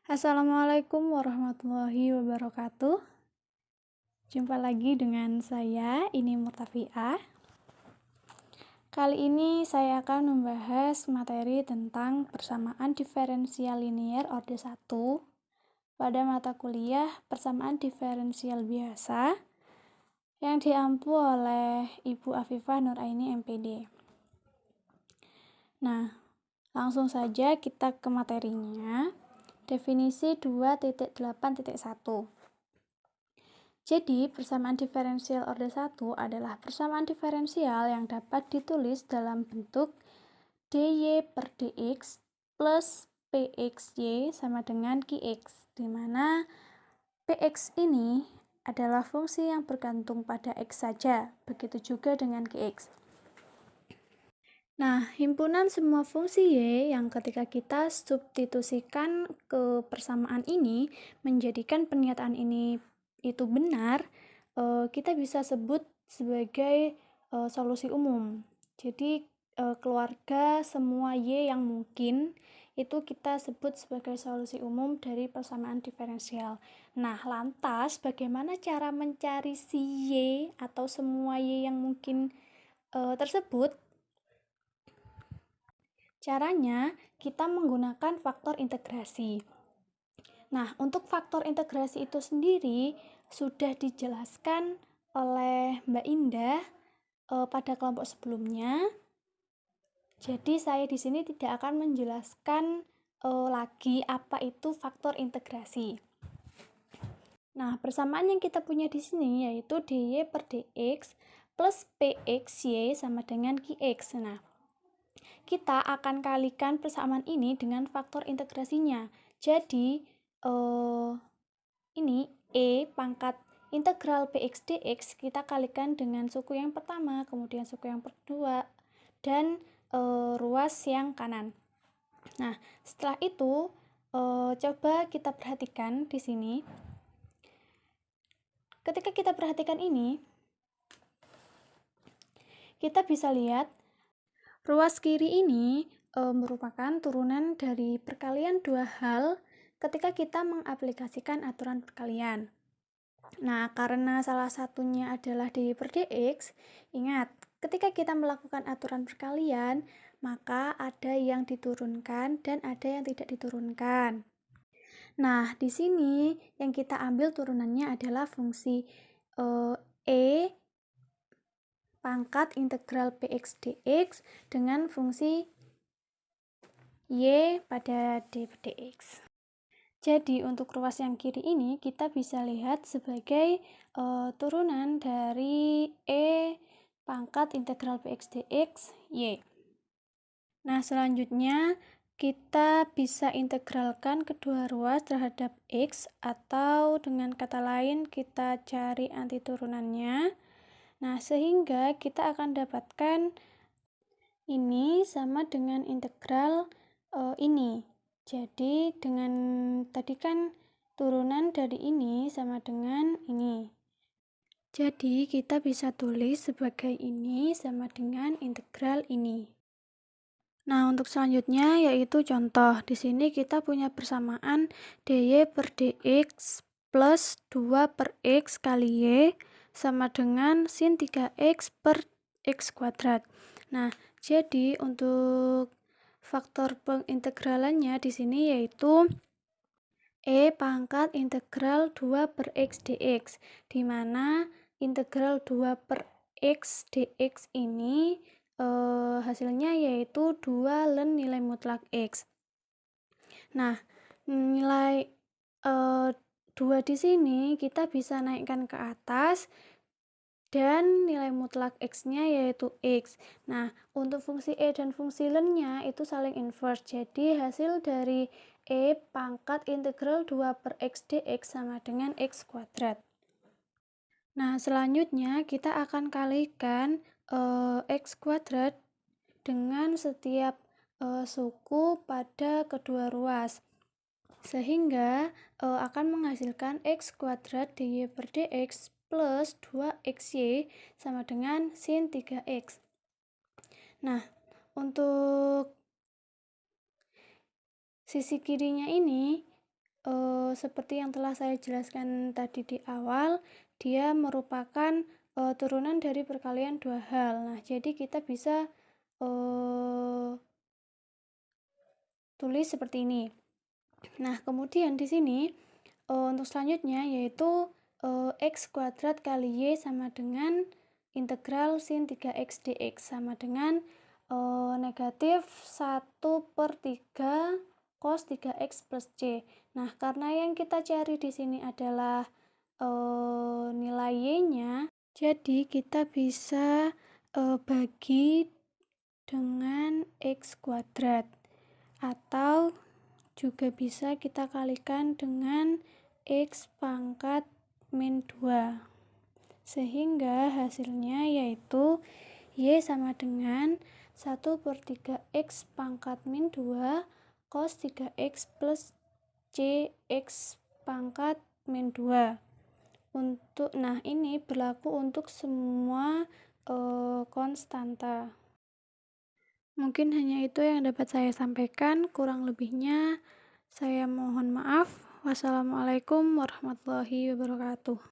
Assalamualaikum warahmatullahi wabarakatuh. Jumpa lagi dengan saya, Ini Murtafiah. Kali ini saya akan membahas materi tentang persamaan diferensial linier orde 1 pada mata kuliah persamaan diferensial biasa yang diampu oleh Ibu Afifah Nuraini MPD. Nah, langsung saja kita ke materinya. Definisi 2.8.1. Jadi, persamaan diferensial orde 1 adalah persamaan diferensial yang dapat ditulis dalam bentuk dy per dx plus pxy sama dengan qx, di mana px ini adalah fungsi yang bergantung pada x saja, begitu juga dengan qx. Nah, himpunan semua fungsi y yang ketika kita substitusikan ke persamaan ini menjadikan pernyataan ini itu benar, kita bisa sebut sebagai solusi umum. Jadi, keluarga semua y yang mungkin itu kita sebut sebagai solusi umum dari persamaan diferensial. Nah, lantas bagaimana cara mencari si y atau semua y yang mungkin tersebut? Caranya, kita menggunakan faktor integrasi. Nah, untuk faktor integrasi itu sendiri sudah dijelaskan oleh Mbak Indah pada kelompok sebelumnya. Jadi, saya di sini tidak akan menjelaskan lagi apa itu faktor integrasi. Nah, persamaan yang kita punya di sini yaitu dy per dx plus pxy sama dengan qx. Nah, kita akan kalikan persamaan ini dengan faktor integrasinya. Jadi, ini E pangkat integral px dx kita kalikan dengan suku yang pertama, kemudian suku yang kedua, dan ruas yang kanan. Nah, setelah itu, coba kita perhatikan di sini. Ketika kita perhatikan ini, kita bisa lihat ruas kiri ini merupakan turunan dari perkalian dua hal ketika kita mengaplikasikan aturan perkalian. Nah, karena salah satunya adalah dy per dx, ingat, ketika kita melakukan aturan perkalian, maka ada yang diturunkan dan ada yang tidak diturunkan. Nah, di sini yang kita ambil turunannya adalah fungsi E pangkat integral px dx dengan fungsi y pada d per dx. Jadi untuk ruas yang kiri ini kita bisa lihat sebagai turunan dari E pangkat integral px dx y. Nah, selanjutnya kita bisa integralkan kedua ruas terhadap x, atau dengan kata lain kita cari antiturunannya. Nah, sehingga kita akan dapatkan ini sama dengan integral ini. Jadi, dengan tadi kan turunan dari ini sama dengan ini. Jadi, kita bisa tulis sebagai ini sama dengan integral ini. Nah, untuk selanjutnya yaitu contoh. Di sini kita punya persamaan dy per dx plus 2 per x kali y sama dengan sin 3x per x kuadrat. Nah, jadi untuk faktor pengintegralannya di sini yaitu E pangkat integral 2 per x dx, di mana integral 2 per x dx ini hasilnya yaitu 2 ln nilai mutlak x. Nah, nilai 2 di sini kita bisa naikkan ke atas dan nilai mutlak x-nya yaitu x. Nah, untuk fungsi e dan fungsi ln-nya itu saling inverse. Jadi, hasil dari e pangkat integral 2 per x dx sama dengan x kuadrat. Nah, selanjutnya kita akan kalikan x kuadrat dengan setiap suku pada kedua ruas, sehingga akan menghasilkan x kuadrat dy per dx plus 2xy sama dengan sin 3x. Nah, untuk sisi kirinya ini seperti yang telah saya jelaskan tadi di awal, dia merupakan turunan dari perkalian dua hal. Nah, jadi kita bisa tulis seperti ini. Nah, kemudian di sini untuk selanjutnya yaitu x kuadrat kali y sama dengan integral sin 3x dx sama dengan negatif 1/3 cos 3x plus c. Nah, karena yang kita cari di sini adalah nilai y-nya, jadi kita bisa bagi dengan x kuadrat, atau juga bisa kita kalikan dengan x pangkat min 2, sehingga hasilnya yaitu y sama dengan 1/3 x pangkat min 2 cos 3x plus c x pangkat min 2. Nah, ini berlaku untuk semua konstanta. Mungkin hanya itu yang dapat saya sampaikan, kurang lebihnya saya mohon maaf. Wassalamualaikum warahmatullahi wabarakatuh.